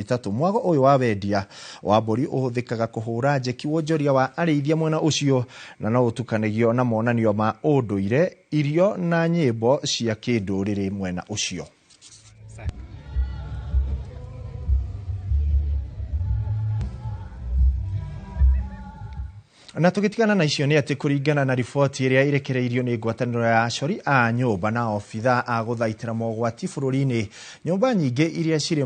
3 mwago uyu wa wendia wa mburi uhuthikaga kuhura njeki wonjoria wa arĩithia mwena ucio na no utukanagio na monanio ma unduire irio na nyĩmbo cia kĩndũrĩrĩ mwena ucio. Na tugitigana na icio ni ati kuringana na riboti iria irekereirio ni ngwataniro ya acori a nyumba na obitha a guthaitira mogwati bururi-ini, nyumba nyingi iria ciri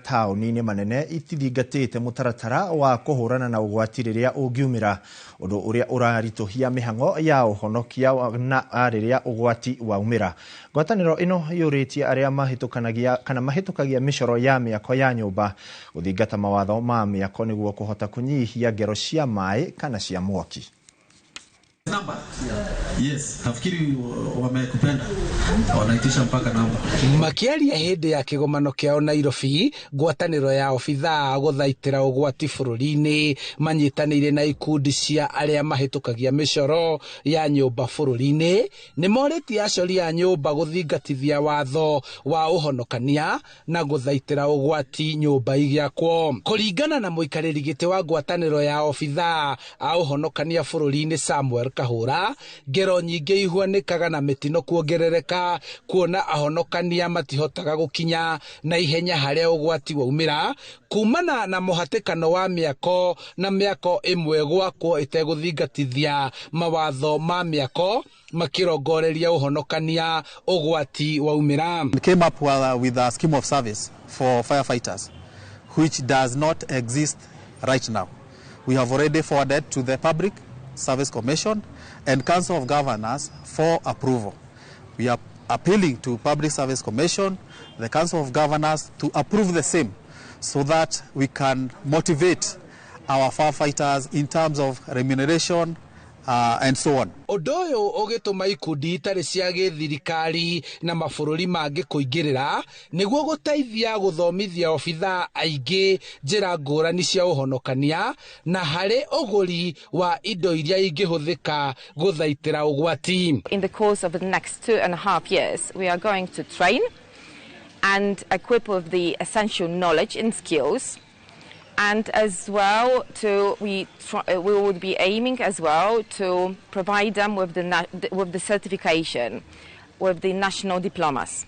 tauni-ini manene itithingatite mutaratara wa kuhurana na ugwati riria ungiumira, undu uria urarituhia mihango ya uhonokia na riria ugwati waumira. Ngwataniro ino yuritie aria mahitukagia micoro ya miako ya nyumba guthingata mawatho ma miako niguo kuhota kunyihia ngero cia mai kana cia mwaki. Namba? Yes, nafikiri wamekupenda. Wanaitisha mpaka namba. Makiaria hindi ya kigomano kiao Nairobi, ngwataniro ya obitha guthaitira ugwati bururi-ini manyitanire na ikundi cia aria mahitukagia micoro ya nyumba bururi-ini ni moriti acori a nyumba guthingatithia watho wa uhonokania na guthaitira ugwati nyumba igiakwo. Kuringana na muikariri giti wa ngwataniro ya obitha a uhonokania bururi-ini Samuel Kahura, ngero nyingi ihuanikaga na mitino kuongerereka kuona ahonokania matihotaga gukinya na ihenya haria ugwati waumira kumana na muhatikano wa miako na miako imwe gwakwo iteguthingatithia mawatho ma miako makirongoreria uhonokania ugwati waumira. We came up with a scheme of service for firefighters which does not exist right now. We have already forwarded to the Public Service Commission and Council of Governors for approval. We are appealing to Public Service Commission, the Council of Governors to approve the same so that we can motivate our firefighters in terms of remuneration and so on. Odoyo ogituma ikundi itari cia githirikari na mabururi mangi kuingirira niguo guteithia guthomithia obitha aingi njira ngurani cia uhonokania na hari uguri wa indo iria ingihuthika guthaitira ugwati. In the course of the next 2.5 years, we are going to train and equip with the essential knowledge and skills. And as well, we would be aiming as well to provide them with the certification, with the national diplomas.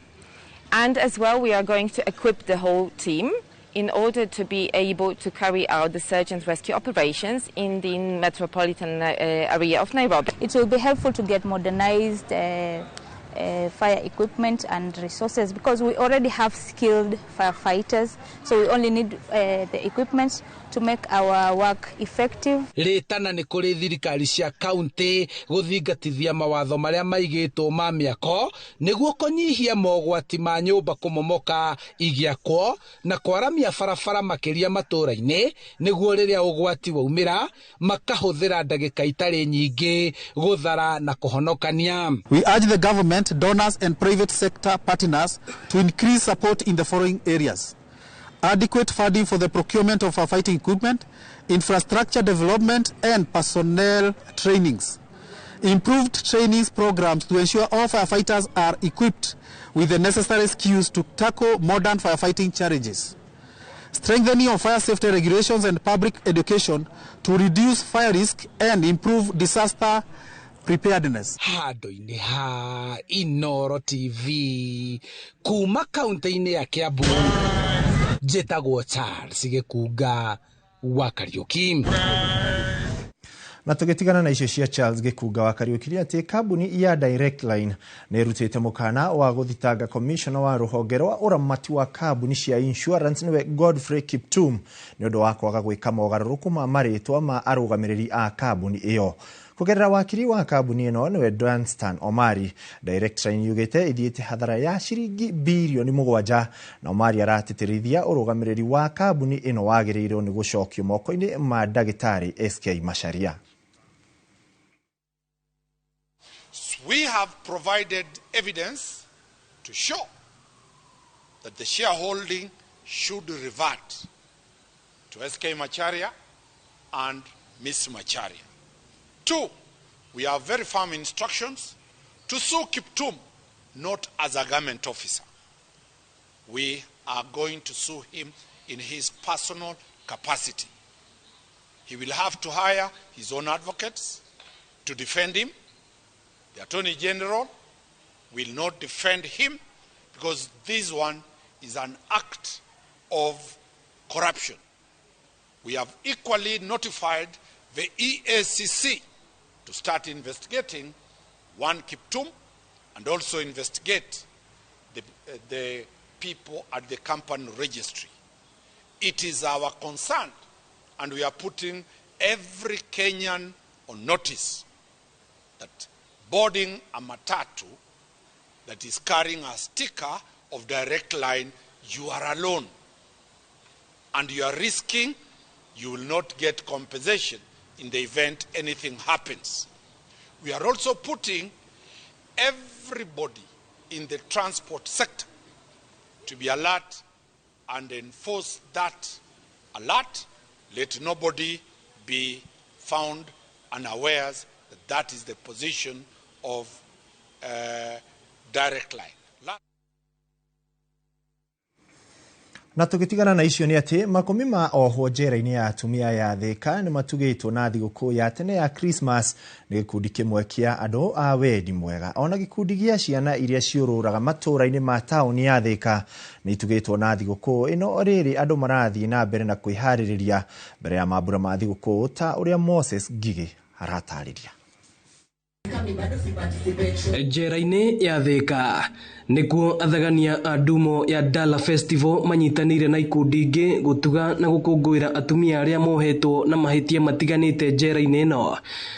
And as well, we are going to equip the whole team in order to be able to carry out the search and rescue operations in the metropolitan area of Nairobi. It will be helpful to get modernized fire equipment and resources because we already have skilled firefighters, so we only need the equipment to make our work effective. Ritana ni kuri thirikari cia county guthingatithia mawatho maria maigitwo ma miako niguo kunyihia mogwati ma nyumba kumomoka igiakwo na kwaramia barabara makiria matura-ini niguo riria ugwati waumira makahuthira ndagika itari nyingi guthara na kuhonokania. We urge the government, donors and private sector partners to increase support in the following areas: adequate funding for the procurement of firefighting equipment, infrastructure development and personnel trainings, improved trainings programs to ensure all firefighters are equipped with the necessary skills to tackle modern firefighting challenges, strengthening of fire safety regulations and public education to reduce fire risk and improve disaster preparedness. Handu-ini ha Inoro TV kuma kaunti-ini ya Kiambu, njitagwo Charles Gikuga wa Kariuki. Na tugitigana na icio cia Charles Gikuga wa Kariuki ati kambuni ya Direct Line nerutite mukana wa guthitanga commissioner wa ruhonge rwa uramati wa kambuni cia insurance niwe Godfrey Kiptum ni undu wa kwaga gwika mogaruruku ma maritwa ma arugamiriri a kambuni iyo. Kugerera wakiri wa kambuni ino niwe Dunstan Omari, Direct Line yugite ithiite hathara ya shiringi bilioni 7 na Omari aratitirithia urugamiriri wa kambuni ino wagirirwo ni gucokio moko-ini ma Dagitari SK Macharia. We have provided evidence to show that the shareholding should revert to SK Macharia and Ms. Macharia. 2, we have very firm instructions to sue Kiptum, not as a government officer. We are going to sue him in his personal capacity. He will have to hire his own advocates to defend him. The Attorney General will not defend him because this one is an act of corruption. We have equally notified the EACC to start investigating one Kiptum and also investigate the people at the company registry. It is our concern, and we are putting every Kenyan on notice that boarding a matatu that is carrying a sticker of Direct Line, you are alone. And you are risking, you will not get compensation in the event anything happens. We are also putting everybody in the transport sector to be alert and enforce that alert. Let nobody be found unawares that that is the position of Direct Line. Na tugitigana na icio ni ati makumi ma oho njera-ini ya atumia ya Thika ni matugitwo na thigũkũ ya tene ya Christmas ni gikundi kimwe kia andu a wendi mwega. Ona gikundi gia ciana iria ciururaga matũra-ini ma tauni ya Thika ni tugitwo na thigũkũ ino riri andu marathi na mbere na kwihaririria mbere ya mambura ma thigũkũ ta uria Moses Ngigi aratariria. Njera-ini ya Thika nikuo athagania a ndumo ya Dala Festival manyitanire na ikundi ingi gutuga na gukungwira atumia aria mohetwo na mahitia matiganite njera-ini ino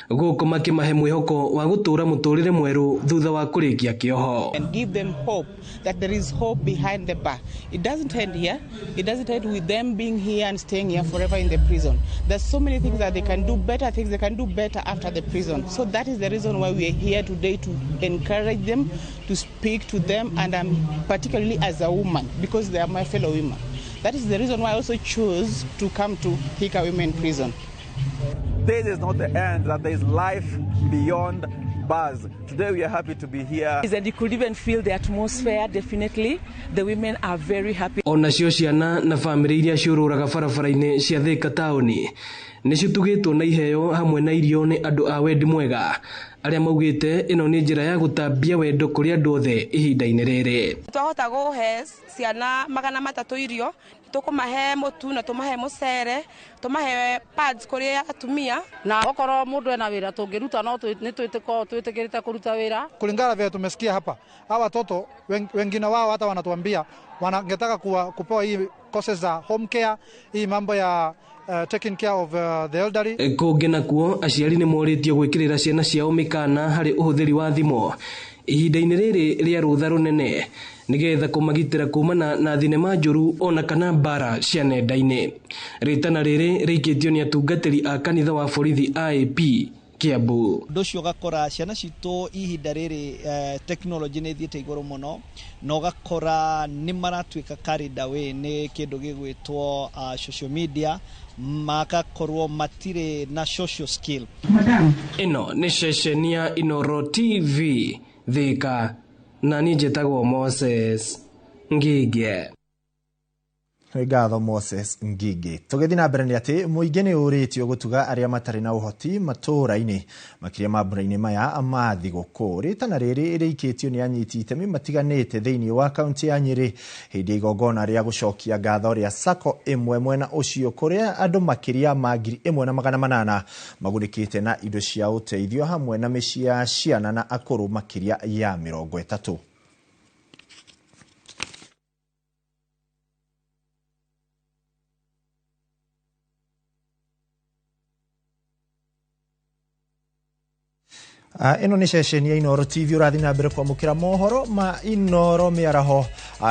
guku makimahe mwihoko wa gutura muturire mweru thutha wa kurikia kioho. And give them hope that there is hope behind the bar. It doesn't end here. It doesn't end with them being here and staying here forever in the prison. There's so many things that they can do, better things they can do better after the prison. So that is the reason why we are here today, to encourage them, to speak to them, and particularly as a woman, because they are my fellow women. That is the reason why I also chose to come to Thika Women Prison. This is not the end, that there is life beyond bars. Today we are happy to be here. And you could even feel the atmosphere, definitely. The women are very happy. Ona cio ciana na family iria ciururaga barabara-ini cia Thika tauni ni citugitwo na iheo hamwe na irio ni andu a wendi mwega aria maugite ino ni njira ya gutambia wendo kuri andu othe ihinda-ini riri. Twahota guhe ciana 300 irio, tukumahe mutu na tumahe mucere, tumahe pads kuri atumia, na okoro mundu ena wira tungiruta no twitikirite kuruta wira. Kulingana vile tumesikia hapa, hawa watoto wengine wao hata wanatuambia wangetaka kupewa hii courses za home care, hii mambo ya taking care of the elderly. Kungi nakuo aciari ni moritio gwikirira ciana ciao mikana hari uhuthiri wa thimo ihinda-ini riri ria rutha runene nigetha kumagitira kumana na thinema njuru ona kana bara cia nenda-ini. Ritana riri riikitio ni atungatiri a kanitha wa borithi IAP Kiambu. Ndocio gakora ciana citu ihinda riri technology ni thiete iguru muno, no gakora ni maratwika carried away ni kindu gigwitwo social media, magakorwo matire na social skill. Ino ni ceceni ya Inoro TV Thika, na ni njitagwo Moses Ngigi. Ngatho Moses Ngigi. Tugithi na mbere ni ati muingi ni uritio gutuga aria matari na uhoti matura-ini makiria mambura-ini maya ma thigũkũ. Ritana riri riikitio ni anyiti itemi matiganite thiini wa kaunti ya Nyeri hindi igongona ria gucokia ngatho ria sako imwe mwena ucio kuria andu makiria ma 1,800 magurikite na indo cia uteithio hamwe na mĩciĩ ya ciana na akũrũ makiria ya 30. Ino ni ceceni ya Inoro TV urathi na mbere kwamukira mohoro ma Inoro miaraho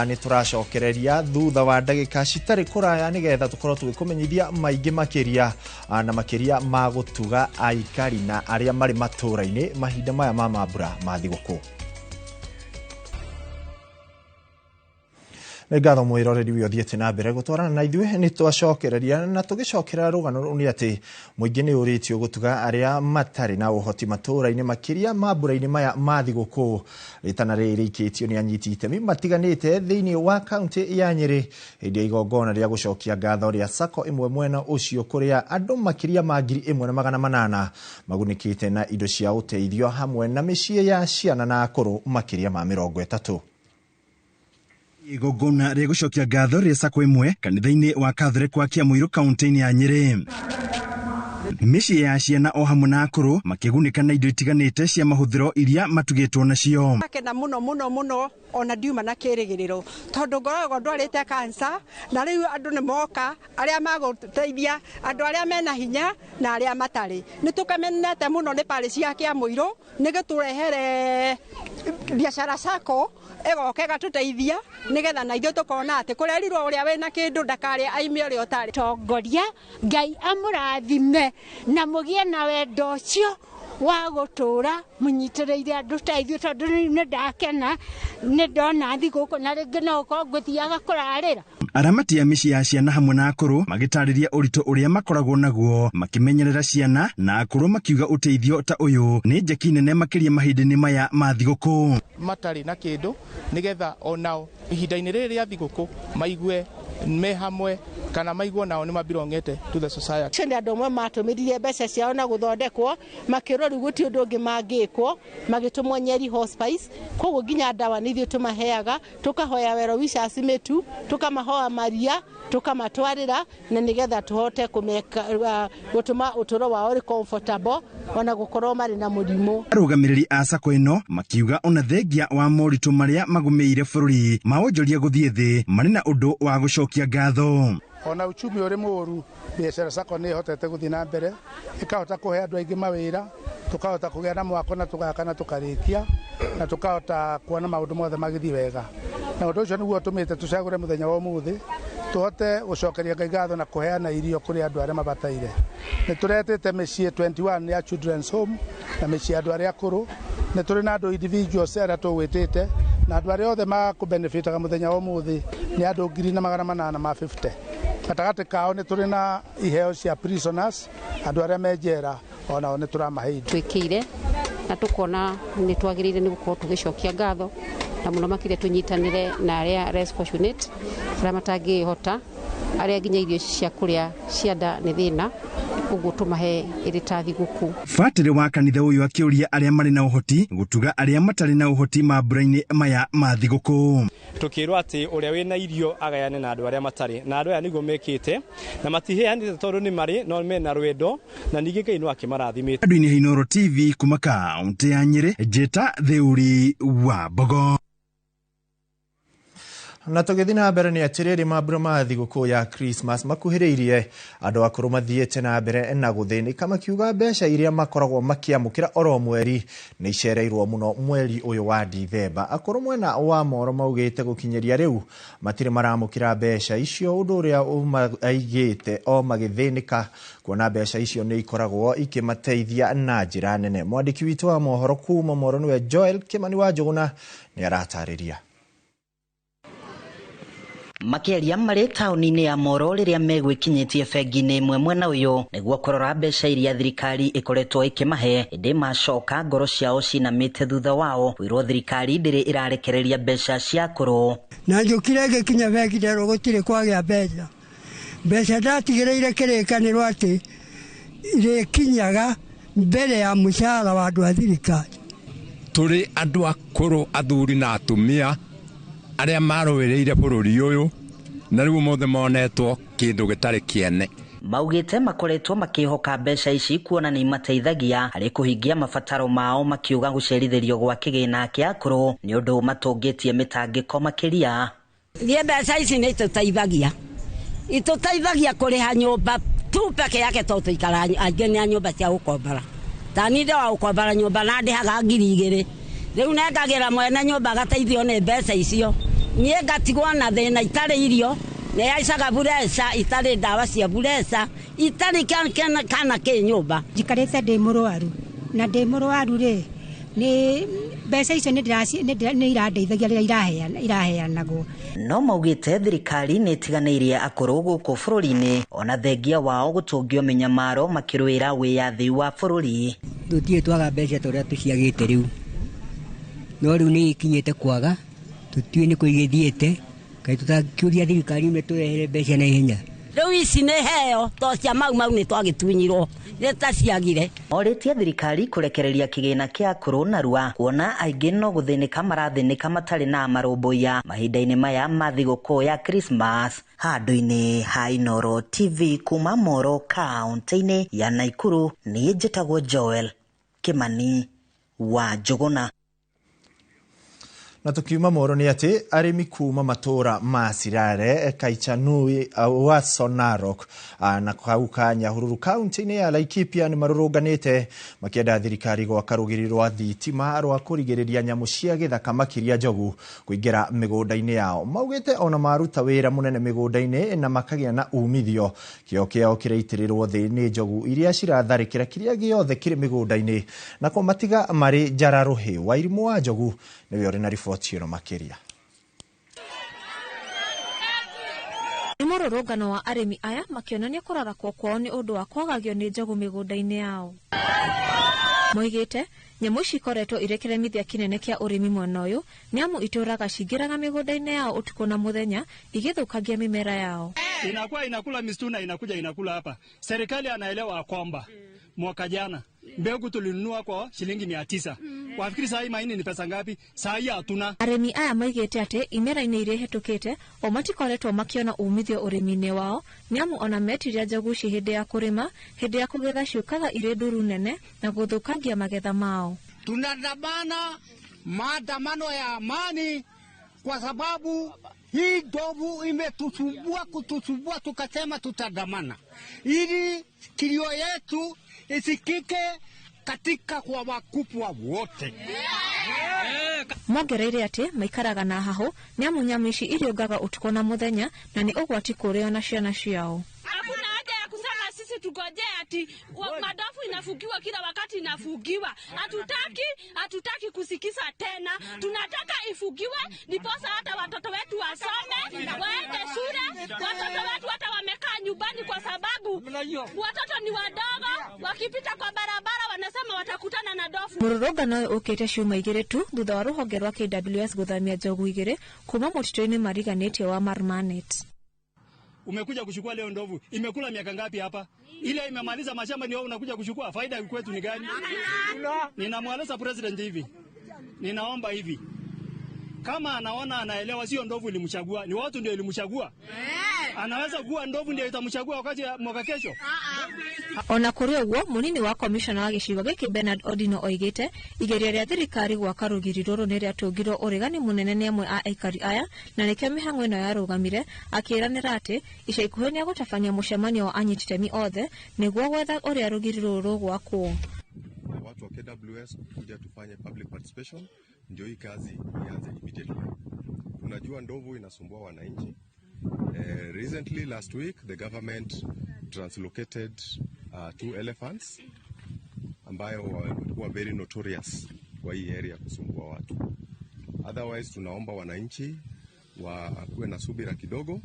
ni turacokereria thutha wa ndagika citari kuraya nigetha tukorwo tugikumenyithia maingi makiria na makiria ma gutuga aikari na aria mari matura-ini mahinda maya ma mambura ma thigũkũ. Nĩ ngatho mwĩroreri wĩ ũthiĩte na mbere gũtwarana na ithuĩ nĩ twacokereria na tũgĩcokera rũgano rũu nĩ atĩ mũingĩ nĩ ũrĩtio gũtuga arĩa matarĩ na ũhoti matũũra-inĩ makĩria mambũra-inĩ maya ma thigũkũ. Rĩtana rĩrĩ rĩikĩtio nĩ anyiti itemi matiganĩte thĩinĩ wa kaunti ya Nyeri hĩndĩ ya igongona rĩa gũcokia ngatho rĩa SACCO ĩmwe mwena ũcio kũrĩa andũ makĩria ma 1,800 magunĩkĩte na indo cia ũteithio hamwe na mĩciĩ ya ciana na akũrũ makĩria ma 30. Igongona rĩa gũcokia ngatho rĩa SACCO ĩmwe kanitha-inĩ wa Catholic wa Kĩamũirũ kaunti-inĩ ya Nyeri. Mĩciĩ ya ciana o hamwe na akũrũ makĩgunĩka na indo itiganĩte cia mahũthĩro iria matugĩtwo nacio. Akena mũno ona ndiuma na kĩrĩgĩrĩro tondũ ngoragwo ndwarĩte kansa na rĩu andũ nĩ moka arĩa magũteithia andũ arĩa mena hinya na arĩa matarĩ. Nĩ tũkamenete mũno nĩ parish ya Kĩamũirũ nĩ gĩtũrehere biacara SACCO egoke gatũteithia nigetha na ithuĩ tukona atĩ kũrerirwo ũrĩa wĩna kĩndũ ndakarĩa aime ũrĩa ũtarĩ. Tongoria Ngai amũrathime na mũgĩe na wendo ũcio wa gũtũra mũnyitĩrĩire andũ ta ithuĩ tondũ nĩ ndakena nĩ ndona thigũkũ na rĩngĩ no gũkorwo ngũthiaga kũrarĩra. Aramati a mĩciĩ ya ciana hamwe na akũrũ magĩtarĩria ũritũ ũrĩa makoragwo naguo makĩmenyerera ciana na akũrũ makiuga ũteithio ta ũyũ nĩ njeki nene makĩria mahinda-inĩ maya ma thigũkũ. Matarĩ na kĩndũ nĩgetha onao ihinda-inĩ rĩrĩ rĩa thigũkũ maigue me hamwe kana maigwo nao nĩ mabirongete to the society. Nĩ andũ amwe matũmĩrire mbeca ciao na gũthondekwo makĩrwo rĩu gũtirĩ ũndũ ũngĩ mangĩkwo magĩtũmwo Nyeri Hospice koguo nginya ndawa nĩ ithuĩ tũmaheaga tukahoya wero wishes metu tukamahoa maria tukamatwarĩra na nĩgetha tũhote gũtũma ũtũro wao rĩ comfortable ona gũkorwo marĩ na mũrimũ. Arũgamĩrĩri a SACCO ĩno makiuga ona thengia wa moritũ marĩa magũmĩire bũrũri mawonjoria gũthiĩ thĩ marĩ na ũndũ wa gũcokia ngatho. Ona uchumi ũrĩ mũru biacara SACCO nĩ ĩhotete gũthiĩ na mbere ĩkahota kũhe andũ aingĩ mawĩra tukahota kũgĩa na mwako na tũgaka na tũkarĩkia na tukahota kuona maũndũ mothe magĩthiĩ wega na ũndũ ũcio nĩguo tũmĩte tũcagũre mũthenya wa ũmũthĩ tũhote gũcokeria Ngai ngatho na kũheana irio kũrĩ andũ arĩa mabataire. Nĩ tũretete mĩciĩ 21 ya children's home na mĩciĩ andũ arĩa akũrũ nĩ tũrĩ na andũ individuals arĩa tũgwĩtĩte na andũ arĩa othe makũbenefitaga mũthenya wa ũmũthĩ nĩ andũ 850. Gatagatĩ kao nĩ tũrĩ na iheo cia prisoners andũ arĩa menjera onao nĩ tũramahe indo. Twĩkĩire na tũkona nĩ twagĩrĩire nĩ gũkorwo tũgĩcokia ngatho na mũno makĩria tũnyitanĩre na arĩa less fortunate arĩa matangĩhota arĩa nginya irio cia kũrĩa cianda nĩ thĩna ũguo tũmahe ĩrĩ ta thigũkũ. Fatĩrĩ wa kanitha ũyũ akĩũria arĩa marĩ na ũhoti gũtuga arĩa matarĩ na ũhoti mambũra-inĩ maya ma thigũkũ. Tukĩrwo atĩ ũrĩa wĩna irio agayane na andũ arĩa matarĩ na andũ aya nĩguo mekĩte na matiheanĩte tondũ nĩ marĩ no mena rwendo na ningĩ Ngai no akĩmarathimĩte. Andũ-inĩ Inooro TV kuma kaunti ya Nyeri Njĩta Thĩũri wa Mbogo. Na tũgĩthiĩ na mbere nĩ atĩrĩrĩ mambura ma thigũkũ ya Christmas makuhĩrĩirie andũ akũrũ mathiĩte na mbere na gũthĩnĩka makiuga mbeca iria makoragwo makĩamũkĩra oro mweri nĩ icereirwo mũno mweri ũyũ wa Dithemba. Akũrũ mwena wa Moro maugĩte gũkinyĩria rĩu matirĩ maramũkĩra mbeca icio ũndũ ũrĩa aigĩte o magĩthĩnĩka kuona mbeca icio nĩ ikoragwo ikĩmateithia na njĩra nene. Mwandĩki witũ wa mohoro kuma Moro nĩwe Joel Kimani wa Njũgũna nĩ aratarĩria. Makĩaria marĩ taũni-inĩ ya Moro rĩrĩa megwĩkinyĩtie bengi-inĩ ĩmwe mwena ũyũ nĩguo kũrora mbeca iria thirikari ĩkoretwo ĩkĩmahe ĩndĩ macoka ngoro ciao cinamĩte thutha wao kwĩrwo thirikari ndĩrĩ ĩrarekereria mbeca cia akũrũ. Na njũkire ngĩkinya bengi nderwo gũtirĩ kwagĩa mbeca ndatigĩrĩire kĩrĩkanĩro atĩ irĩkinyaga mbere ya mũcara wa andũ a thirikari. Tũrĩ andũ akũrũ athuri na atumia arĩa marũĩrĩire bũrũri ũyũ na rĩu mothe monetwo kĩndũ gĩtarĩ kĩene. Maugĩte makoretwo makĩhoka mbeca ici kuona nĩ imateithagia harĩ kũhingia mabataro mao makiuga gũcerithĩrio gwa kĩgĩna kĩa akũrũ nĩ ũndũ matũngĩtie mĩtangĩko makĩria. Niĩ mbeca ici nĩ itũteithagia kũrĩha nyũmba tu peke yake to tũikara aingĩ nĩ nyũmba cia gũkombora. Ta ninde wa gũkombora nyũmba na ndĩhaga 2,000. Rĩu nengagĩra mwene nyũmba gateithio nĩ mbeca icio. Niĩ ngatigwo na thĩna itarĩ irio nĩ yaicaga bureca itarĩ ndawa cia bureca itarĩ kana kĩ nyũmba. Njikarĩte ndĩ mũrwaru na ndĩ mũrwaru rĩ nĩ mbeca icio nĩ irandeithagia rĩrĩa iraheanagwo. No maugĩte thirikari nĩ ĩtiganĩirie akũrũ gũkũ bũrũri-inĩ ona thengia wao gũtũngio mĩnyamaro makĩrũĩra wĩyathi wa bũrũri. Tũtirĩ twaga mbeca tũrĩa tũciagĩte rĩu, no rĩu nĩ ikinyĩte kwaga, tũtiũĩ nĩ kũ igĩthiĩte, kaĩ tũtakĩũria thirikari ĩtũrehere mbeca na ihenya. Rĩu ici nĩ heo to cia mau nĩ twagĩtunyirwo nĩ ta ciagire. Orĩtie thirikari kũrekereria kĩgĩna kĩa akũrũ narua kuona aingĩ no gũthĩnĩka marathĩnĩka matarĩ na marũmbũiya mahinda-inĩ maya ma thigũkũ ya Christmas. Handũ-inĩ ha Inooro TV kuma Moro kaunti-inĩ ya Naikuru, niĩ njĩtagwo Joel Kimani wa Njũgũna. Na tukiuma Moro nĩ atĩ arĩmi kuma matũra ma Sirare, Kaichanui, Waso, Narok na Kauka Nyahururu kaunti-inĩ ya Laikipia nĩ marũrũnganĩte makĩenda thirikari gwaka rũgiri rwa thitima rwa kũrigĩrĩria nyamũ cia gĩthaka makĩria njogu kũingĩra mĩgũnda-inĩ yao. Maugĩte ona maruta wĩra mũnene mĩgũnda-inĩ na makagĩa na umithio, kĩo kĩao kĩraitĩrĩrwo thĩ nĩ njogu iria ciratharĩkĩra kĩrĩa gĩothe kĩrĩ mĩgũnda-inĩ na kũmatiga marĩ njararũhĩ. Wairimũ wa Njogu nĩwe ũrĩ na riboti ĩno makĩria. Nĩ mũrũrũngano wa arĩmi aya makĩonania kũrarakwo kwao nĩ ũndũ wa kwagagio nĩ njogu mĩgũnda-inĩ yao. Moigĩte nyamũ ici ikoretwo irĩ kĩremithia kĩnene kĩa ũrĩmi mwena ũyũ nĩamu itũraga cingĩraga mĩgũnda-inĩ yao ũtukũ na mũthenya igĩthũkagia mĩmera yao. Inakuwa inakula misitu na inakuja inakula hapa. Serikali anaelewa kwamba mwaka jana mbegu tulinunua kwa shilingi 900. Wafikiri saa hii mahindi ni pesa ngapi? Saa hii hatuna. Arĩmi aya moigĩte atĩ imera-inĩ iria hetũkĩte o matikoretwo makĩona umithio ũrĩmi-inĩ wao nĩamu ona metiria njogu ici hĩndĩ ya kũrĩma, hĩndĩ ya kũgetha ciũkaga irĩ nduru nene na gũthũkangia magetha mao. Tunadamana maandamano ya amani kwa sababu hii ndovu kutusumbua, tukasema tutadamana ili kilio yetu isikike katika kwa wakubwa wote. Mongereire atĩ maikaraga na haho nĩamu nyamũ ici irĩũngaga ũtukũ na mũthenya na nĩ ũgwati kũrĩo na ciana ciao. Hakuna haja ya kusema sisi tugoje ati madofu inafugiwa kila wakati inafugiwa. Hatutaki kusikiza tena. Tunataka ifugiwe ndiposa hata watoto wetu wasome, waende shule. Watoto wetu hata wamekaa nyumbani kwa sababu watoto ni wadogo, wakipita kwa barabara wanasema watakutana na dofu. Mũrũrũngano ũyũ ũkĩte ciumia igĩrĩ tu thutha wa rũhonge rwa KWS gũthamia njogu igĩrĩ kuma mũtitũ-inĩ mariganĩtie wa Marmanet. Umekuja kuchukua leo ndovu, imekula miaka ngapi hapa? Ile imemaliza mashamba ndio unakuja kuchukua, faida kwetu ni gani? Ninamweleza president hivi. Ninaomba hivi. Kama anaona anaelewa sio ndovu ilimchagua, ni watu ndio ilimchagua. Anaweza kuwa ndovu ndio itamchagua wakati mwaka kesho. Ona kũrĩ ũguo mũnini wa komishona wa gĩcigo gĩkĩ Bernard Odino oigĩte igeria rĩa thirikari gwaka rũgiri rũrũ nĩ rĩatũngirwo ũregani mũnene nĩ amwe a aikari aya na nĩkĩo mĩhang'o ĩno yarũgamire, akĩĩranĩra atĩ ica ikuhĩ nĩ agũtabania mũcemanio wa anyiti itemi othe nĩguo gwetha ũrĩa rũgiri rũrũ rũgwakwo. Watu wa KWS kuja tufanye public participation ndio hii kazi ianze immediately. Unajua ndovu inasumbua wananchi. Recently last week the government translocated 2 elephants ambayo walikuwa very notorious kwa hii area kusumbua watu. Otherwise tunaomba wananchi wakuwe na subira kidogo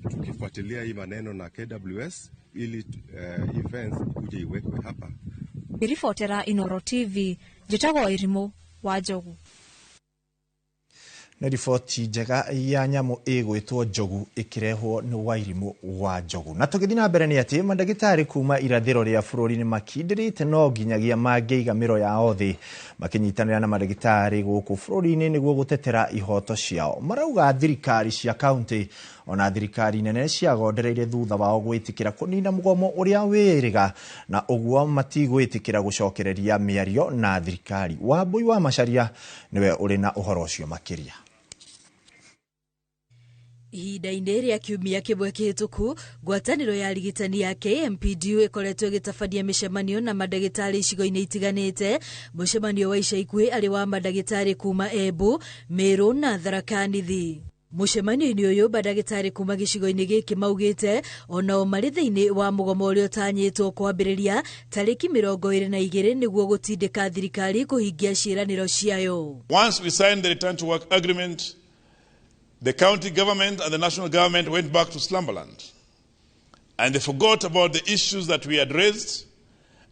tukifuatilia hii maneno na KWS ili events ikuje iwekwe hapa. Birifotera Inooro TV, njĩtagwo Wairimũ wa Njogu. Nĩ riboti njega ya nyamũ ĩgwĩtwo njogu ĩkĩrehwo nĩ Wairimũ wa Njogu. Na tũgĩthiĩ na mbere nĩ atĩ mandagĩtarĩ kuma irathĩro rĩa bũrũri nĩ makindĩrĩte no nginyagia mangĩiga mĩro yao thĩ makĩnyitanĩra na mandagĩtarĩ gũkũ bũrũri-inĩ nĩguo gũtetera ihoto ciao. Marauga thirikari cia kaunti ona thirikari nene ciagondereire thutha wao gwĩtĩkĩra kũnina mũgomo ũrĩa wĩrĩga na ũguo matigwĩtĩkĩra gũcokereria mĩario na thirikari. Wambui wa Macharia nĩwe ũrĩ na ũhoro ũcio makĩria. Ihinda-inĩ rĩa kiumia kĩmwe kĩhĩtũku, ngwatanĩro ya arigitani ya KMPDU ĩkoretwo ĩgĩtabania mĩcemanio na mandagĩtarĩ icigo-inĩ itiganĩte. Mũcemanio wa ica ikuhĩ arĩ wa mandagĩtarĩ kuma Embu, Meru na Tharaka Nithi. Mucemanio-inĩ ũyũ mandagĩtarĩ kuma gĩcigo-inĩ gĩkĩ maugĩte onao marĩ thĩinĩ wa mũgomo ũrĩa ũtanyĩtwo kwambĩrĩria tarĩki 22 nĩguo gũtindĩka thirikari kũhingia ciĩranĩro ciayo. Once we signed the return to work agreement, the county government and the national government went back to slumberland. And they forgot about the issues that we had raised,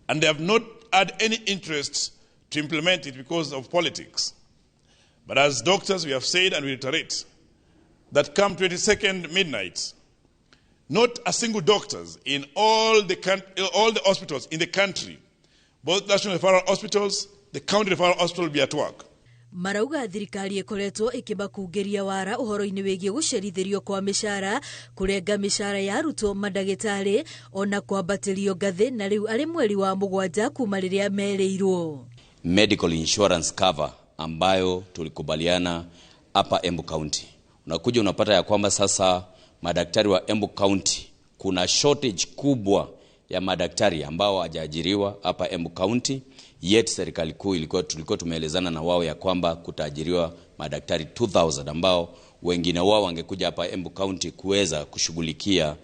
and they have not had any interest to implement it because of politics. But as doctors, we have said and we reiterate that come 22nd midnight, not a single doctors in all the hospitals in the country, both national referral hospitals, the county referral hospital will be at work. Marauga thirikari ĩkoretwo ĩkĩmakungĩria wara ũhoro-inĩ wĩgiĩ gũcerithĩrio kwa mĩcara, kũrenga mĩcara ya arutwo mandagĩtarĩ, ona kwambatĩrio ngathĩ, na rĩu arĩ mweri wa 7 kuma rĩrĩa merĩirwo. Medical insurance cover ambayo tulikubaliana hapa Embu County. Unakuja unapata ya kwamba sasa madaktari wa Embu County kuna shortage kubwa ya madaktari ambao hawajaajiriwa hapa Embu County. Yet serikali kuu tulikuwa tumeelezana na wao ya kwamba kutaajiriwa madaktari 2000 ambao wengine wao wangekuja hapa Embu County kuweza kushughulikia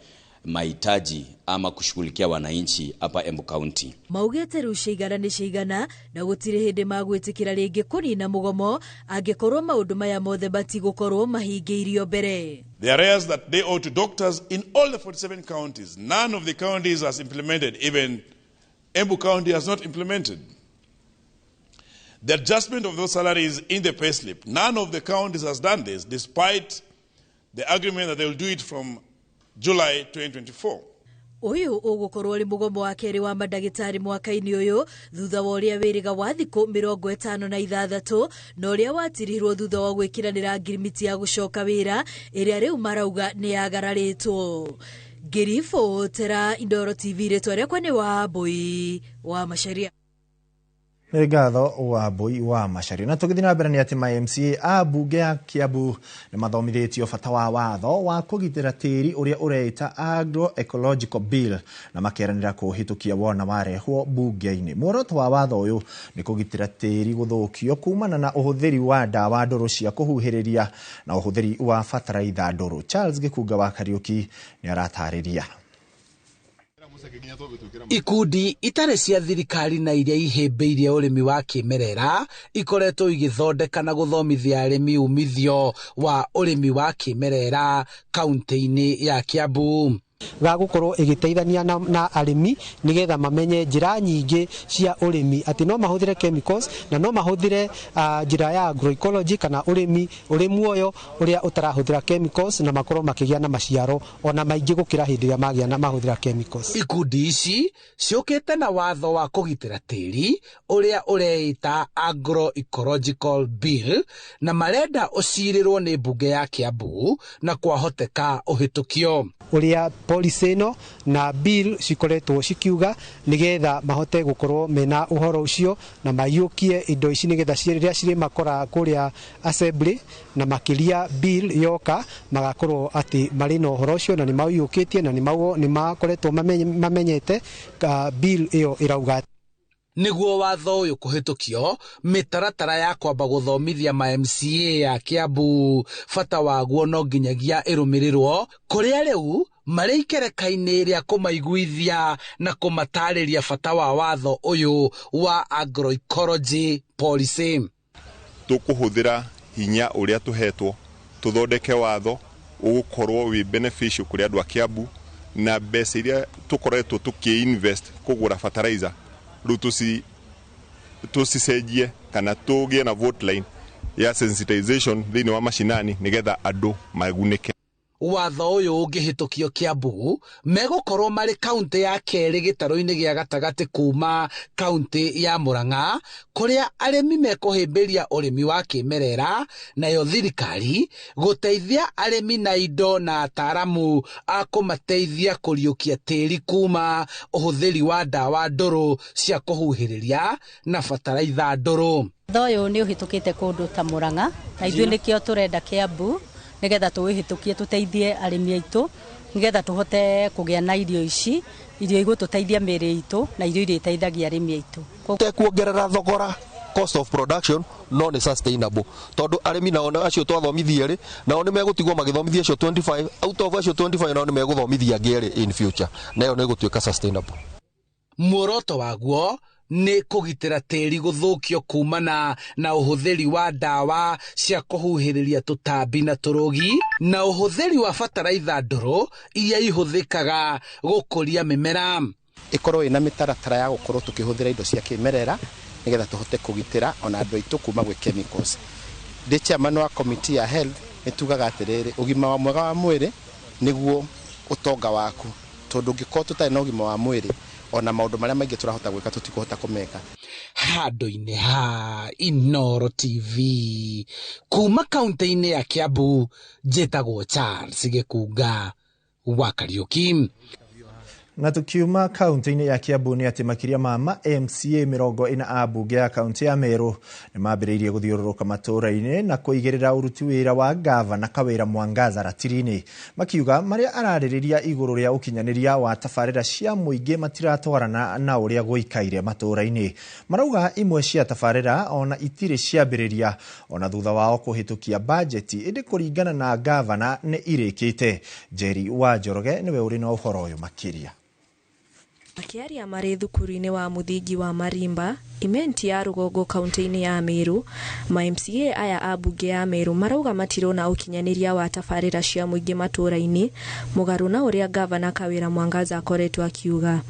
mahitaji ama kushughulikia wananchi hapa Embu County. Maugete rĩu ciigana nĩ ciigana na gũtirĩ hĩndĩ magwĩtĩkĩra rĩngĩ kũnina mũgomo angĩkorwo maũndũ maya mothe matigũkorwo mahingĩirio mbere. The arrears that they owe to doctors in all the 47 counties, none of the counties has implemented. Even Embu County has not implemented. The adjustment of those salaries in the payslip, none of the counties has done this, despite the agreement that they will do it from July 2024. Ũyũ ũgũkorwo ũrĩ mũgomo wa kerĩ wa mandagĩtarĩ mwaka-inĩ ũyũ thutha wa ũrĩa wĩrĩga wa thikũ 56 na ũrĩa watirirwo thutha wa gwĩkĩranĩra ngirimiti ya gũcoka wĩra ĩrĩa rĩu marauga nĩ yagararĩtwo. Ngirifo Tera, Indoro TV, rĩtwa rĩakwa nĩ Wambui wa Macharia. Nĩ ngatho Wambui wa Macharia. Na tũgĩthiĩ na mbere nĩ atĩ MCA a mbunge ya Kiambu nĩ mathomithĩtio bata wa watho wa kũgitĩra tĩri ũrĩa ũreita Agroecological Bill na makĩranĩra kũhĩtũkia wona warehwo mbunge-inĩ. Muoroto wa watho ũyũ nĩ kũgitĩra tĩri gũthũkio kumana na ũhũthĩri wa ndawa ndũrũ cia kũhuhĩrĩria na ũhũthĩri wa bataraitha ndũrũ. Charles Gĩkunga wa Kariuki nĩ aratarĩria. Ikundi itarĩ cia thirikari na iria ihĩmbĩirie ũrĩmi wa kĩmerera ikoretwo igĩthondeka na gũthomithia arĩmi umithio wa ũrĩmi wa kĩmerera kaunti-inĩ ya Kiambu. Gagũkorwo igĩteithania na arĩmi nigetha mamenye njĩra nyingĩ cia ũrĩmi atĩ no mahũthĩre chemicals na no mahũthĩre njĩra ya agroecology kana ũrĩmi ũrĩ muoyo ũrĩa ũtarahũthĩra chemicals na makorwo makĩgĩa na maciaro ona maingĩ gũkĩra hĩndĩ ĩrĩa magĩa na mahũthĩra chemicals. Ikundi ici ciũkĩte na watho wa kũgitĩra tĩri ũrĩa ũreita Agroecological Bill na marenda ũcirĩrwo nĩ mbunge ya Kiambu na kwahoteka ũhĩtũkio. Ũrĩa policy ĩno na bill cikoretwo cikiuga nigetha mahote gũkorwo mena ũhoro ũcio na mayũkie indo ici nigetha rĩrĩa cirĩ makora kũrĩa assembly na makĩria bill yoka magakorwo atĩ marĩ na ũhoro ũcio na nĩ mayũkĩtie na nĩ makoretwo mamenyete bill ĩyo ĩrauga. Nĩguo watho ũyũ kũhĩtũkio, mĩtaratara ya kwamba gũthomithia MCA ya Kiambu bata waguo no nginyagia ĩrũmĩrĩrwo, kũrĩa rĩu marĩ ikereka-inĩ rĩa kũmaiguithia na kũmatarĩria bata wa watho ũyũ wa agroecology policy. Tũkũhũthĩra hinya ũrĩa tũhetwo tũthondeke watho ũgũkorwo wĩ beneficial kũrĩ andũ a Kiambu na mbeca iria tũkoretwo tũkĩ-invest kũgũra fertilizer rĩu tũcicenjie kana tũgĩe na vote line ya sensitization thĩinĩ wa mashinani nigetha andũ magunĩke. Watho ũyũ ũngĩhĩtũkio Kiambu megũkorwo marĩ kaunti ya kerĩ gĩtarũ-inĩ gĩa gatagatĩ kuma kaunti ya Murang'a kũrĩa arĩmi mekũhĩmbĩria ũrĩmi wa kĩmerera nayo thirikari gũteithia arĩmi na indo na ataaramu a kũmateithia kũriũkia tĩri kuma ũhũthĩri wa ndawa ndũrũ cia kũhuhĩrĩria na bataraitha ndũrũ. Watho ũyũ nĩ ũhĩtũkĩte kũndũ ta Murang'a na ithuĩ nĩkĩo tũrenda Kiambu nigetha tũhĩtũkie tũteithie arĩmi aitũ nigetha tũhote kũgĩa na irio ici, irio igũtũteithia mĩĩrĩ itũ na irio iria iteithagia arĩmi aitũ. Tekuongerera thogora cost of production no ni sustainable tondu arimi naona acio twathomithia ri nao ni megutigwo magithomithia acio 25 out of acio 25 nao ni meguthomithia ngeri in future nayo ni gutuika sustainable. Muoroto waguo ni kugitira tiri guthukio kumana na uhuthiri wa dawa cia kuhuhiriria tutambi na turugi na uhuthiri wa fertilizer ndoro iria ihuthikaga gukuria mimera ikorwo ina mitaratara ya gukorwo tukihuthira indo cia kimerera nigetha tuhote kugitira ona andu aitu kuma gwe chemicals. The chairman wa committee ya health nitugaga atiriri ugima wa mwega wa mwiri niguo utonga waku tondu ngikoo tutari na ugima wa mwiri ona maundu maria maingi turahota gwika tutikuhota kumeka. Handu-ini ha Inooro TV kuma kaunti-ini ya Kiambu njitagwo Charles Gikuga wa Kariuki. Na tukiuma kaunti-ini ya Kiambu ni ati makiria ma MCA 40 a bunge ya kaunti ya Meru ni mambiriirie guthiururuka matura-ini na kuigirira uruti wira wa gavana Kawira Mwangaza ratirini makiuga maria araririria iguru ria ukinyaniria wa tafarira cia muingi matiratwarana na uria guikaire matura-ini. Marauga imwe cia tafarira ona itire ciambiriria ona thutha wao kuhitukia budget indi kuringana na gavana ni irikite. Jerry wa Njoroge niwe uri na uhoro uyu makiria. Akiaria marĩ thukuru-inĩ wa muthingi wa Marimba, imenti ya Rugongo kaunti-inĩ ya Meru, ma MCA aya a bunge ya Meru marauga matirona ukinyaniria wa tafarira cia muingi matura-ini mugaru na uria gavana Kawira Mwangaza akoretwo akiuga.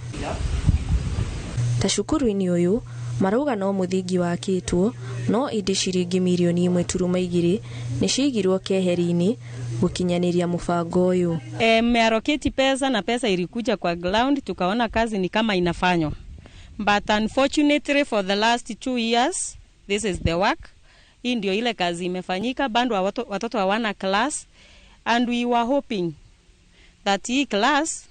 Tacukuru-ini uyu marauga no muthingi wa kitwo no indi ciringi milioni 1.2 ni cigirwo keheri-ini gukinyaniria mufango uyu. Meallocate pesa na pesa ilikuja kwa ground tukaona kazi ni kama inafanywa. But unfortunately for the last 2 years this is the work. Hii ndio ile kazi imefanyika bado watoto hawana class and we were hoping that hii class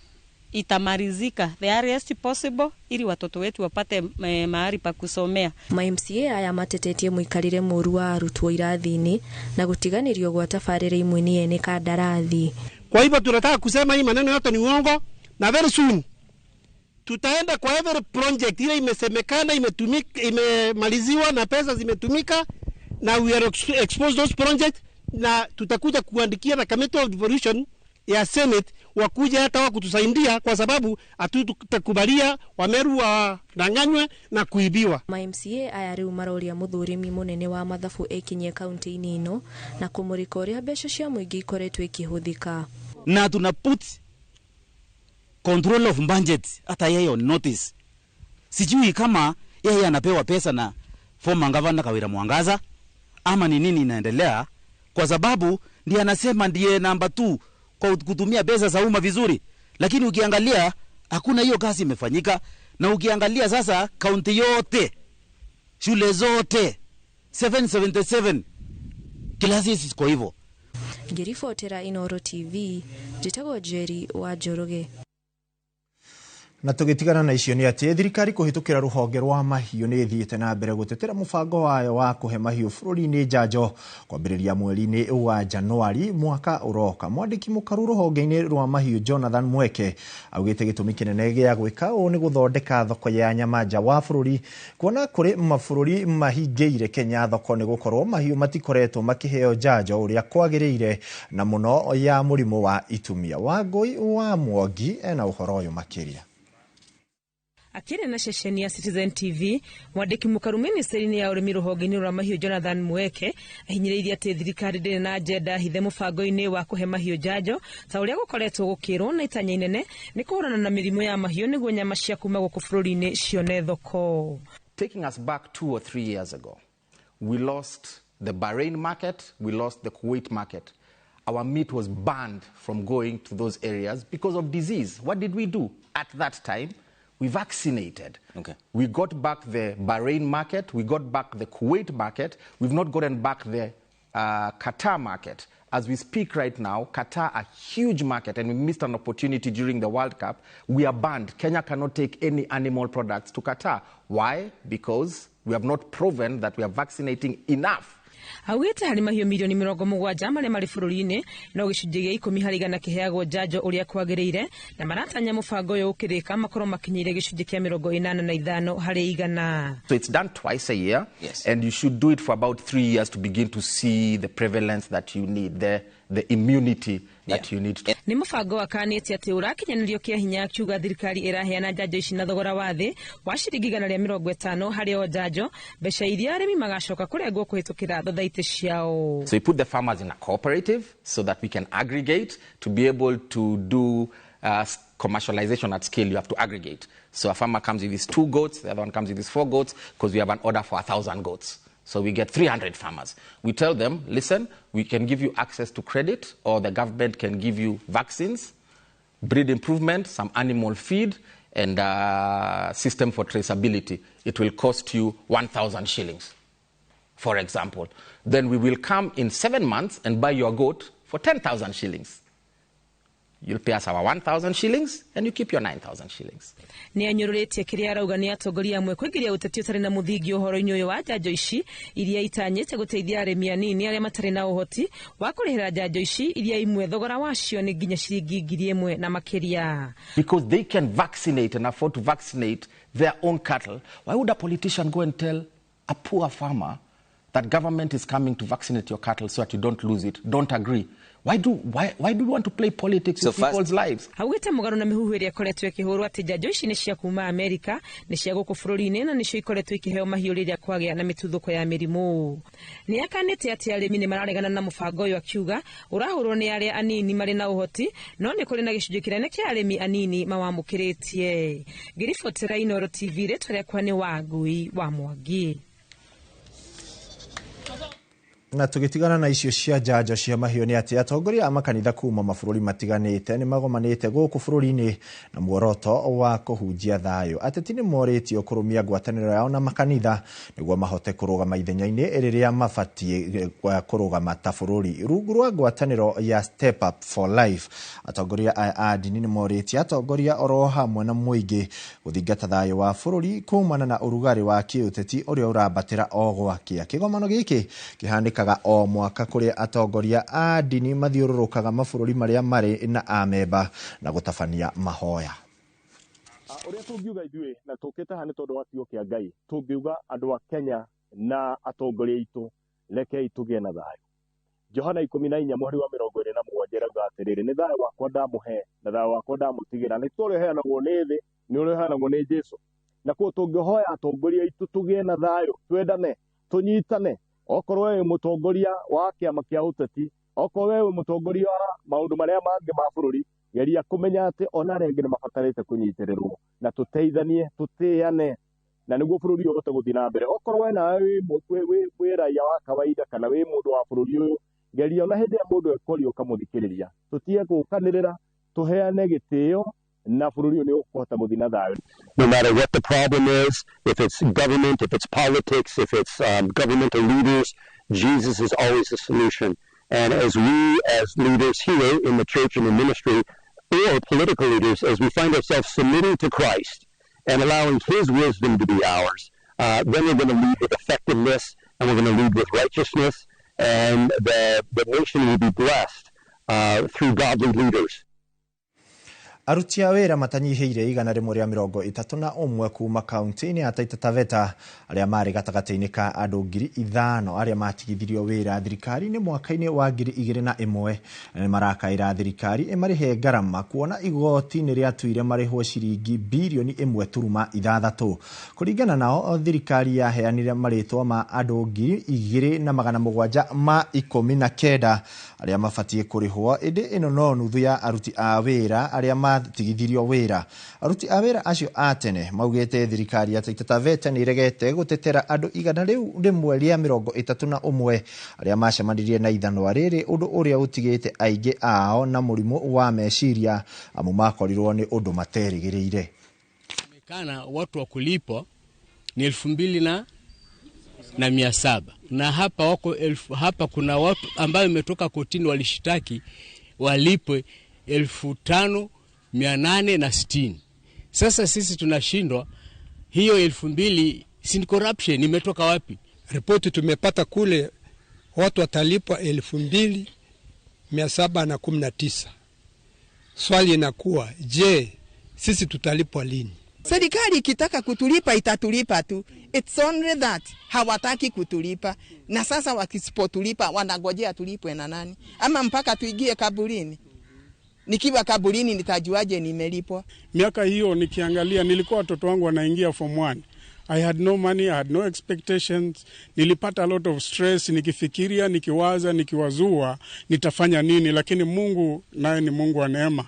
itamarizika the earliest possible ili watoto wetu wapate mahali pa kusomea. Ma MCA aya matetetie muikarire muru wa arutwo irathi-ini na gutiganirio gwa tafarira imwe ni ene kandarathi. Kwa hivyo tunataka kusema hii maneno yote ni uongo na very soon tutaenda kwa every project ile imesemekana imetumika imemaliziwa na pesa zimetumika na we are expose those project na tutakuja kuandikia na committee of devolution ya Senate wakuja hata wa kutusaidia kwa sababu hatutakubalia Wameru wadanganywe na kuibiwa. Ma MCA aya riu maroria muthurimi munene wa mathabu ekinye kaunti-ini ino na kumurika uria mbeca cia muingi ikoretwo ikihuthika. Na tuna put control of budget hata yeye on notice. Sijui kama yeye anapewa pesa na former governor Kawira Mwangaza ama ni nini inaendelea, kwa sababu ndiye anasema ndiye number 2 kwa kutumia pesa za umma vizuri, lakini ukiangalia hakuna hiyo kazi imefanyika. Na ukiangalia sasa kaunti yote shule zote 777 classes kwa hivyo. Ngiribotera Inooro TV njitagwo Jerry wa Njoroge. Na tugitigana na icio ni ati thirikari kuhitukira ruhonge rwa mahiu ni thiite na mbere gutetera mubango wayo wa kuhe mahiu bururi-ini njanjo kwambiriria mweri-ini wa Januari mwaka uroka. Mwandiki mukaru ruhonge-ini rwa mahiu Jonathan Mweke augite gitumi kinene gia gwika uu ni guthondeka thoko ya nyama nja wa bururi kuona kuri mabururi mahingiire Kenya thoko ni gukorwo mahiu matikoretwo makiheo njanjo uria kwagiriire na muno ya murimu wa itumia. Wangui wa Mwangi ena uhoro uyu makiria. Akire na ceceni ya Citizen TV, mwandiki mukaru ministeri-ini ya urimi ruhonge-ini rwa mahiu Jonathan Mweke ahinyiriirie ati thirikari ndiri na agenda hithe mubango-ini wa kuhe mahiu njanjo ta uria gukoretwo gukirwo na itanya inene ni kuhurana na mirimu ya mahiu niguo nyama cia kuma guku bururi-ini cione thoko. Taking us back 2 or 3 years ago, we lost the Bahrain market, we lost the Kuwait market. Our meat was banned from going to those areas because of disease. What did we do at that time? We vaccinated. Okay. We got back the Bahrain market. We got back the Kuwait market. We've not gotten back the Qatar market. As we speak right now, Qatar, a huge market, and we missed an opportunity during the World Cup. We are banned. Kenya cannot take any animal products to Qatar. Why? Because we have not proven that we are vaccinating enough. Augite hari mahio milioni 70 maria mari bururi-ini no gicunjĩ gĩa 10 harĩ igana kĩheagwo njanjo ũrĩa kwagĩrĩire na maratanya mũbango ũyũ ũkĩrĩka makorwo makinyire gicunjĩ kĩa 85 harĩ igana. So it's done twice a year, yes. And you should do it for about 3 years to begin to see the prevalence that you need, the immunity that you need to. Ni mũbango wa kanĩte atĩ ũrakinyanĩrio kĩa hinya kiuga thirikari ĩraheana njanjo ici na thogora wa thĩ wa ciringi 150 harĩ o njanjo mbeca iria arĩmi magacoka kũrengwo kũhĩtũkĩra thothaitĩ ciao. So we put the farmers in a cooperative so that we can aggregate to be able to do commercialization at scale. You have to aggregate. So a farmer comes with his 2 goats, the other one comes with his 4 goats, because we have an order for 1,000 goats. So we get 300 farmers. We tell them, listen, we can give you access to credit, or the government can give you vaccines, breed improvement, some animal feed, and a system for traceability. It will cost you 1,000 shillings, for example. Then we will come in 7 months and buy your goat for 10,000 shillings. You'll pay us our 1,000 shillings and you keep your 9,000 shillings. Ni anyũrũrĩtie kĩrĩa arauga nĩ atongoria amwe kwĩgiria ũteti ũtarĩ na mũthingi ũhoro-inĩ ũyũ wa njanjo ici iria itanyĩte gũteithia arĩmi anini arĩa matarĩ na ũhoti wa kũrĩhĩra njanjo ici iria imwe thogora wacio nĩ nginya ciringi 1,000 na makĩria. Because they can vaccinate and afford to vaccinate their own cattle. Why would a politician go and tell a poor farmer that government is coming to vaccinate your cattle so that you don't lose it? Don't agree. Why do you want to play politics with people's lives? Hauite mũgarũ na mĩhuhu ĩrĩa ĩkoretwo ĩkĩhũrwo atĩ njanjo ici nĩ cia kuma Amerika nĩ cia gũkũ bũrũri-inĩ na nĩcio ikoretwo ikĩheo mahiũ rĩrĩa kwagĩa na mĩtuthũko ya mĩrimũ. Nĩ akanĩte atĩ arĩmi nĩ mararegana na mũbango ũyũ akiuga ũrahũrwo nĩ arĩa anini marĩ na ũhoti no nĩ kũrĩ na gĩcunjĩ kĩnene kĩa arĩmi anini mawamũkĩrĩtie. Ngĩribotera Inooro TV rĩtwa rĩakwa nĩ Wangui wa Mwangi. Na tugitigana na icio cia njanjo cia mahiũ nĩ atĩ atongoria a makanitha kuma mabũrũri matiganĩte nĩ magomanĩte gũkũ bũrũri-inĩ na muoroto wa kũhunjia thayũ. Ateti nĩ morĩtio kũrũmia ngwatanĩro yao na makanitha nĩguo mahote kũrũgama ithenya-inĩ rĩrĩa mabatiĩ kũrũgama ta bũrũri. Rungu rwa ngwatanĩro ya Step Up for Life, atongoria a ndini nĩ morĩtie atongoria oro hamwe na mũingĩ gũthingata thayũ wa bũrũri kumana na ũrugarĩ wa kĩũteti ũrĩa ũrambatĩra o gwakia. Kĩgomano gĩkĩ kĩhanĩka o mwaka kũrĩa atongoria a ndini mathiũrũrũkaga mabũrũri marĩa marĩ na amemba na gũtabania mahoya. Ũrĩa tũngiuga ithuĩ na tũkĩte haha nĩ tondũ wa kiugo kĩa Ngai, tũngiuga andũ a Kenya na atongoria aitũ rekei tũgĩe na thayũ. Johana 14 mweri wa 27 erauga atĩrĩrĩ, nĩ thayũ wakwa ndamũhe na thayũ wakwa ndamũtigĩra, nĩ tũrĩa ũheanagwo nĩ thĩ nĩ ũrĩa ũheanagwo nĩ Jesũ. Na kuo tũngĩhoya atongoria aitũ tũgĩe na thayũ, twendane, tũnyitane. Okorwo wewe mũtongoria wa kĩama kĩa ũteti, okorwo wewe mũtongoria wa maũndũ marĩa mangĩ ma bũrũri, geria kũmenya atĩ ona arĩa angĩ nĩ mabatarĩte kũnyitĩrĩrwo na tũteithanie, tũtĩane na nĩguo bũrũri ũyũ ũhote gũthiĩ na mbere. Okorwo we nawe wĩ raia wa kawaida kana wĩ mũndũ wa bũrũri ũyũ, geria ona hĩndĩ ĩrĩa mũndũ ekoria ũkamũthikĩrĩria. Tũtige gũkanĩrĩra, tũheane gĩtĩo na bũrũri ũyũ nĩ ũkũhota gũthiĩ na thayũ. No matter what the problem is, if it's government, if it's politics, if it's governmental leaders, Jesus is always the solution. And as we, as leaders here in the church and in ministry, or political leaders, as we find ourselves submitting to Christ and allowing His wisdom to be ours, then we're going to lead with effectiveness and we're going to lead with righteousness, and the nation will be blessed through godly leaders. Aruti a wĩra matanyihĩire 131 kuma kaunti-inĩ ya Taita Taveta arĩa marĩ gatagatĩ-inĩ ka andũ 5,000 arĩa matigithirio wĩra thirikari-inĩ mwaka-inĩ wa 2001 nĩ marakaĩra thirikari ĩmarĩhe ngarama kuona igoti nĩ rĩatuire marĩhwo ciringi bilioni 1.6. Kũringana nao thirikari yaheanire marĩtwa ma andũ 2,719 arĩa mabatiĩ kũrĩhwo, ĩndĩ ĩno no nuthu ya aruti a wĩra arĩa tigithirio wĩra. Aruti a wĩra acio a tene maugĩte thirikari ya Taita Taveta nĩ iregete gũtetera andũ 131 arĩa macemanirie na ithanwa rĩrĩ, ũndũ ũrĩa ũtigĩte aingĩ ao na mũrimũ wa meciria amu makorirwo nĩ ũndũ materĩgĩrĩire. Mekana watu wa kulipwa ni 2,700 na hapa kuna watu ambao imetoka kotini walishitaki walipwe 5,860. Sasa sisi tunashindwa hiyo 2,000 sin corruption imetoka wapi? Ripoti tumepata kule watu watalipwa 2,719. Swali inakuwa, je, sisi tutalipwa lini? Serikali ikitaka kutulipa itatulipa tu. It's only that hawataki kutulipa. Na sasa wakisipotulipa wanangojea tulipwe na nani? Ama mpaka tuingie kaburini? Nikiwa kaburini nitajuaje nimelipwa? Miaka hiyo nikiangalia, nilikuwa watoto wangu wanaingia form 1. I had no money, I had no expectations. Nilipata a lot of stress, nikifikiria, nikiwaza, nikiwazua nitafanya nini, lakini Mungu naye ni Mungu wa neema.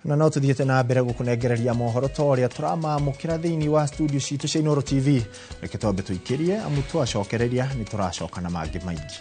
Na no tuthiete na mbere gukunegereria mohoro toria turamamukira thiini wa studio citu cia Inooro TV. Reke twambe tuikirie amu twacokereria ni turacoka na mangi maingi.